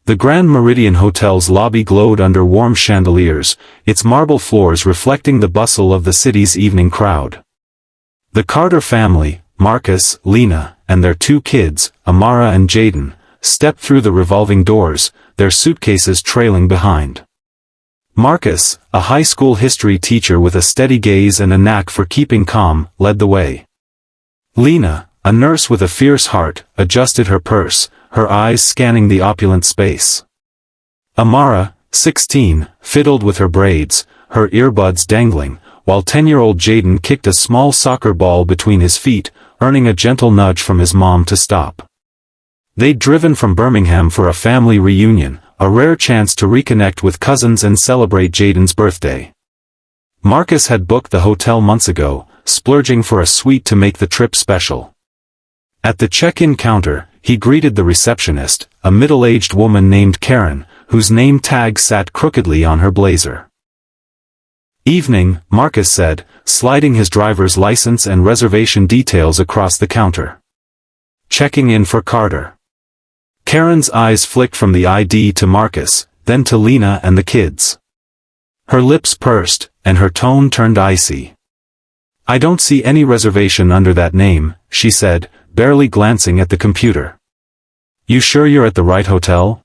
The Grand Meridian Hotel's lobby glowed under warm chandeliers, its marble floors reflecting the bustle of the city's evening crowd. The Carter family, Marcus, Lena, and their two kids, Amara and Jaden, stepped through the revolving doors, their suitcases trailing behind. Marcus, a high school history teacher with a steady gaze and a knack for keeping calm, led the way. Lena, a nurse with a fierce heart, adjusted her purse, her eyes scanning the opulent space. Amara, 16, fiddled with her braids, her earbuds dangling, while 10-year-old Jaden kicked a small soccer ball between his feet, earning a gentle nudge from his mom to stop. They'd driven from Birmingham for a family reunion, a rare chance to reconnect with cousins and celebrate Jaden's birthday. Marcus had booked the hotel months ago, splurging for a suite to make the trip special. At the check-in counter, he greeted the receptionist, a middle-aged woman named Karen, whose name tag sat crookedly on her blazer. "Evening," Marcus said, sliding his driver's license and reservation details across the counter. "Checking in for Carter." Karen's eyes flicked from the ID to Marcus, then to Lena and the kids. Her lips pursed, and her tone turned icy. "I don't see any reservation under that name," she said, barely glancing at the computer. "You sure you're at the right hotel?"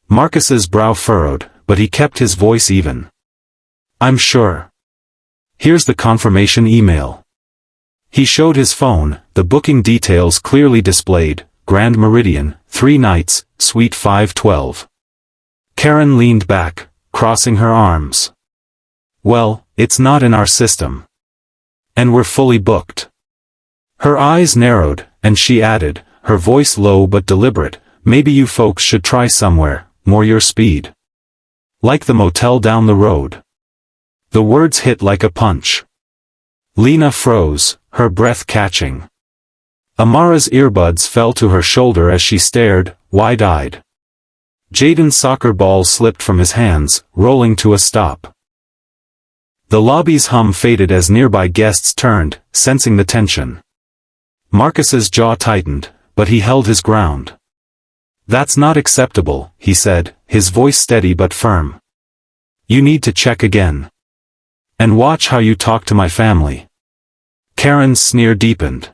Marcus's brow furrowed, but he kept his voice even. "I'm sure. Here's the confirmation email." He showed his phone, the booking details clearly displayed, Grand Meridian, 3 nights, Suite 512. Karen leaned back, crossing her arms. "Well, it's not in our system. And we're fully booked." Her eyes narrowed, and she added, her voice low but deliberate, "Maybe you folks should try somewhere, more your speed. Like the motel down the road." The words hit like a punch. Lena froze, her breath catching. Amara's earbuds fell to her shoulder as she stared, wide-eyed. Jaden's soccer ball slipped from his hands, rolling to a stop. The lobby's hum faded as nearby guests turned, sensing the tension. Marcus's jaw tightened, but he held his ground. "That's not acceptable," he said, his voice steady but firm. "You need to check again. And watch how you talk to my family." Karen's sneer deepened.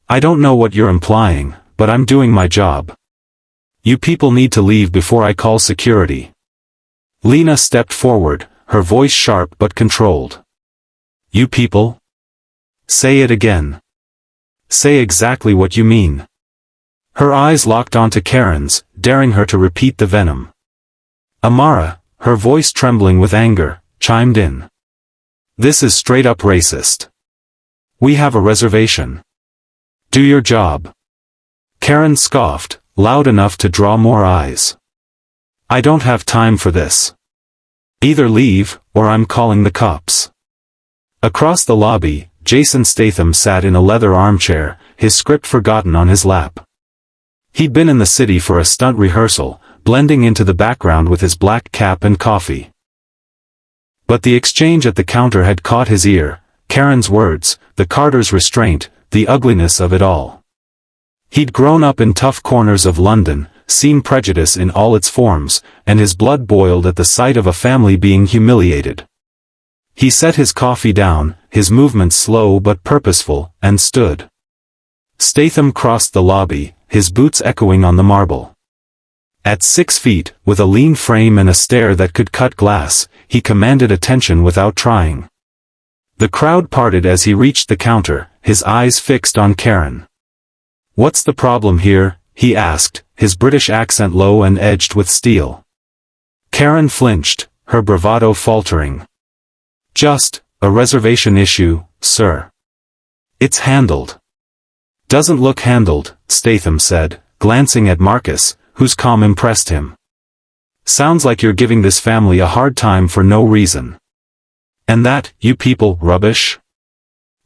"I don't know what you're implying, but I'm doing my job. You people need to leave before I call security." Lena stepped forward, her voice sharp but controlled. "You people? Say it again. Say exactly what you mean." Her eyes locked onto Karen's, daring her to repeat the venom. Amara, her voice trembling with anger, chimed in. "This is straight up racist. We have a reservation. Do your job." Karen scoffed, loud enough to draw more eyes. "I don't have time for this. Either leave, or I'm calling the cops." Across the lobby, Jason Statham sat in a leather armchair, his script forgotten on his lap. He'd been in the city for a stunt rehearsal, blending into the background with his black cap and coffee. But the exchange at the counter had caught his ear, Karen's words, the Carter's restraint, the ugliness of it all. He'd grown up in tough corners of London, seen prejudice in all its forms, and his blood boiled at the sight of a family being humiliated. He set his coffee down, his movements slow but purposeful, and stood. Statham crossed the lobby, his boots echoing on the marble. At 6 feet, with a lean frame and a stare that could cut glass, he commanded attention without trying. The crowd parted as he reached the counter, his eyes fixed on Karen. "What's the problem here?" he asked, his British accent low and edged with steel. Karen flinched, her bravado faltering. "Just a reservation issue, sir. It's handled." "Doesn't look handled," Statham said, glancing at Marcus, whose calm impressed him. "Sounds like you're giving this family a hard time for no reason. And that, you people, rubbish?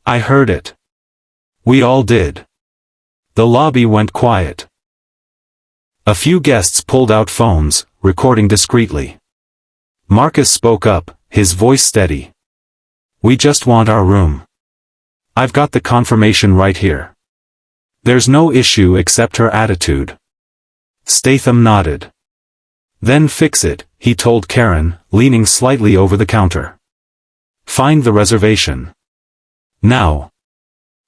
I heard it. We all did." The lobby went quiet. A few guests pulled out phones, recording discreetly. Marcus spoke up, his voice steady. "We just want our room. I've got the confirmation right here. There's no issue except her attitude." Statham nodded. Then fix it, he told Karen, leaning slightly over the counter. Find the reservation. Now.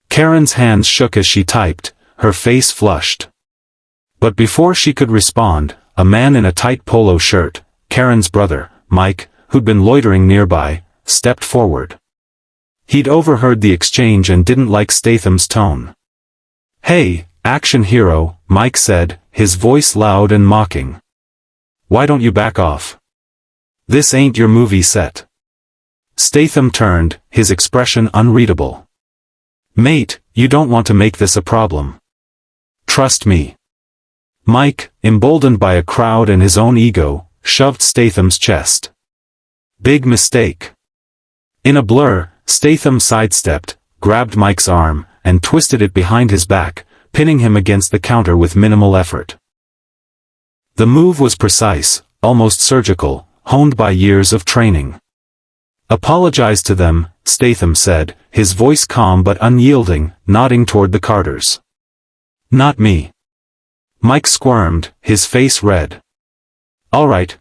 Karen's hands shook as she typed, her face flushed. But before she could respond, a man in a tight polo shirt, Karen's brother, Mike, who'd been loitering nearby, stepped forward. He'd overheard the exchange and didn't like Statham's tone. "Hey, action hero," Mike said, his voice loud and mocking. "Why don't you back off? This ain't your movie set." Statham turned, his expression unreadable. "Mate, you don't want to make this a problem. Trust me." Mike, emboldened by a crowd and his own ego, shoved Statham's chest. Big mistake. In a blur, Statham sidestepped, grabbed Mike's arm, and twisted it behind his back, pinning him against the counter with minimal effort. The move was precise, almost surgical, honed by years of training. "Apologize to them," Statham said, his voice calm but unyielding, nodding toward the Carters. "Not me." Mike squirmed, his face red. All right.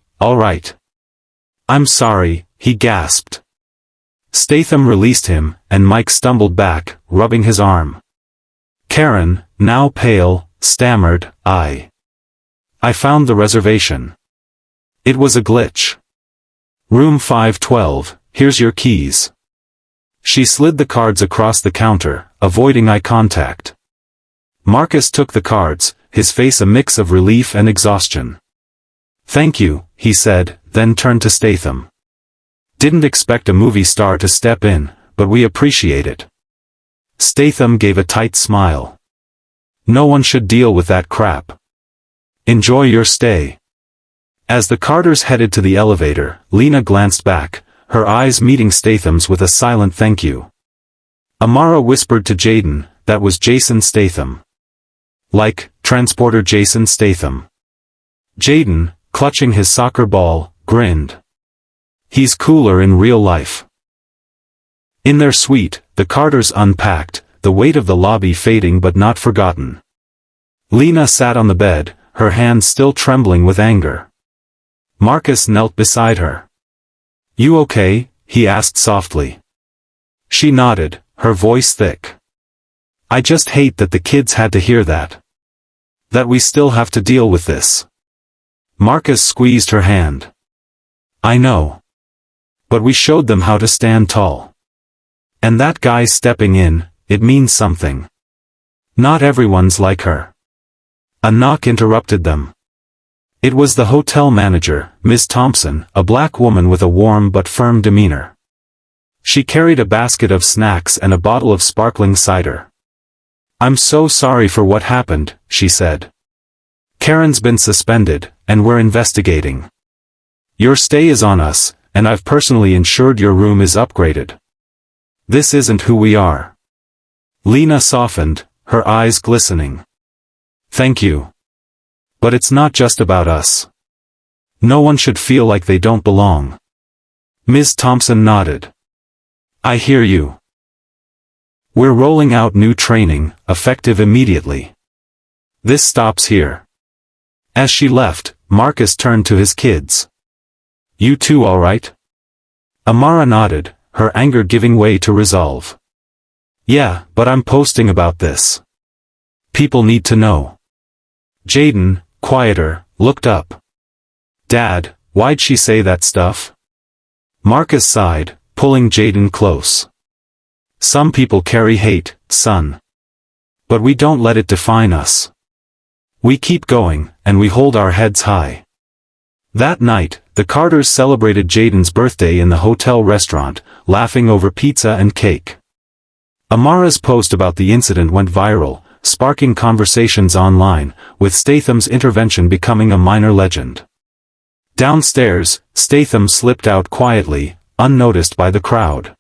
"I'm sorry," he gasped. Statham released him, and Mike stumbled back, rubbing his arm. Karen, now pale, stammered, I found the reservation. It was a glitch. Room 512, here's your keys." She slid the cards across the counter, avoiding eye contact. Marcus took the cards, his face a mix of relief and exhaustion. "Thank you," he said, then turned to Statham. "Didn't expect a movie star to step in, but we appreciate it." Statham gave a tight smile. "No one should deal with that crap. Enjoy your stay." As the Carters headed to the elevator, Lena glanced back, her eyes meeting Statham's with a silent thank you. Amara whispered to Jaden, "That was Jason Statham." "Like, transporter Jason Statham." Jaden, clutching his soccer ball, grinned. "He's cooler in real life." In their suite, the Carters unpacked, the weight of the lobby fading but not forgotten. Lena sat on the bed, her hands still trembling with anger. Marcus knelt beside her. "You okay?" he asked softly. She nodded, her voice thick. "I just hate that the kids had to hear that. That we still have to deal with this." Marcus squeezed her hand. "I know. But we showed them how to stand tall. And that guy stepping in, it means something. Not everyone's like her." A knock interrupted them. It was the hotel manager, Miss Thompson, a black woman with a warm but firm demeanor. She carried a basket of snacks and a bottle of sparkling cider. "I'm so sorry for what happened," she said. "Karen's been suspended, and we're investigating. Your stay is on us, and I've personally ensured your room is upgraded. This isn't who we are." Lena softened, her eyes glistening. "Thank you. But it's not just about us. No one should feel like they don't belong." Ms. Thompson nodded. "I hear you. We're rolling out new training, effective immediately. This stops here." As she left, Marcus turned to his kids. "You two all right?" Amara nodded, her anger giving way to resolve. "Yeah, but I'm posting about this. People need to know." Jaden, quieter, looked up. "Dad, why'd she say that stuff?" Marcus sighed, pulling Jaden close. "Some people carry hate, son. But we don't let it define us. We keep going, and we hold our heads high." That night, the Carters celebrated Jaden's birthday in the hotel restaurant, laughing over pizza and cake. Amara's post about the incident went viral, sparking conversations online, with Statham's intervention becoming a minor legend. Downstairs, Statham slipped out quietly, unnoticed by the crowd.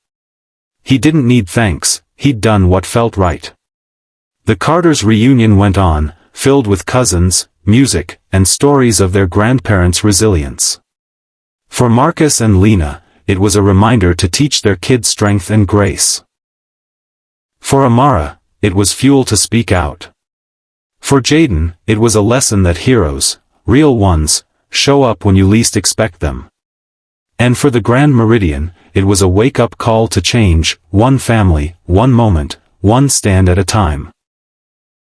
He didn't need thanks, he'd done what felt right. The Carters' reunion went on, filled with cousins, music, and stories of their grandparents' resilience. For Marcus and Lena, it was a reminder to teach their kids strength and grace. For Amara, it was fuel to speak out. For Jaden, it was a lesson that heroes, real ones, show up when you least expect them. And for the Grand Meridian, it was a wake-up call to change, one family, one moment, one stand at a time.